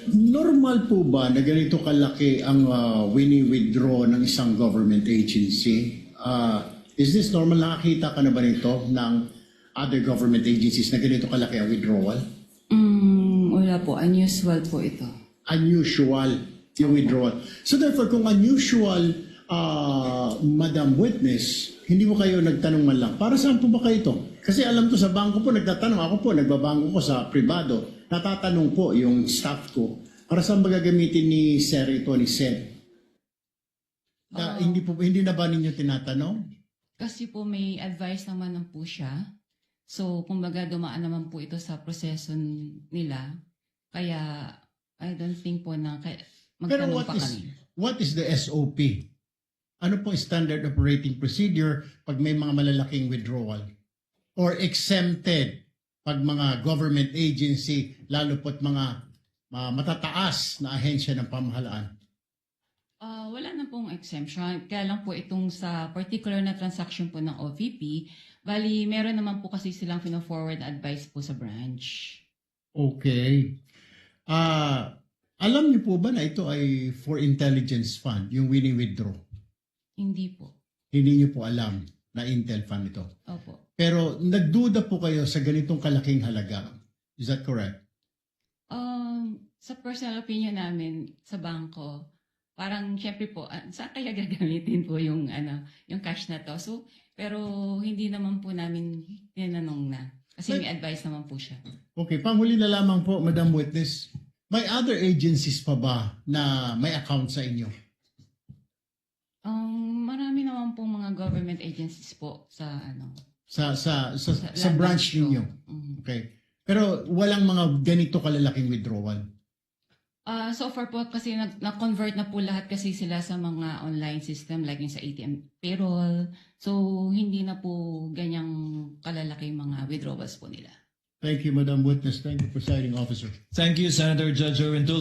Normal po ba na ganito kalaki ang wini-withdraw ng isang government agency? Is this normal? Nakakita ka na ba nito ng other government agencies na ganito kalaki ang withdrawal? Wala po. Unusual po ito. Unusual yung withdrawal. So therefore, kung unusual, Madam Witness, hindi mo kayo nagtanong man lang, para saan po ba kayo ito? Kasi alam ko sa bangko po, nagtatanong. Ako po, nagbabangko ko sa privado. Natatanong po yung staff ko, para saan ba gagamitin ni Sir ito, ni Sed? Hindi na ba ninyo tinatanong? Kasi po may advice naman po siya. So, kumbaga dumaan naman po ito sa proseso nila. Kaya, I don't think po na Pero magtanong pa kami. what is the SOP? Ano po standard operating procedure pag may mga malalaking withdrawal? Or exempted pag mga government agency, lalo po't mga matataas na ahensya ng pamahalaan? Wala na pong exemption. Kaya lang po itong sa particular na transaction po ng OVP, bali meron naman po kasi silang pino-forward na advice po sa branch. Okay. Alam niyo po ba na ito ay for intelligence fund, yung winning withdraw? Hindi po. Hindi niyo po alam na Intel fund ito. Opo. Pero nagduda po kayo sa ganitong kalaking halaga. Is that correct? Sa personal opinion namin sa bangko, parang syempre po, saan kaya gagamitin po yung cash na to? So, pero hindi naman po namin tinanong na. Kasi may advice naman po siya. Okay, panghuli na lamang po, Madam Witness. May other agencies pa ba na may account sa inyo? Marami naman po mga government agencies po sa Sa branch ninyo. Okay. Pero walang mga ganito kalalaking withdrawal. So far po kasi na-convert na po lahat kasi sila sa mga online system like yung sa ATM payroll. So hindi na po ganyang kalalaki mga withdrawals po nila. Thank you, Madam Witness. Thank you, Presiding Officer. Thank you, Senator Judge Erwin Tulfo.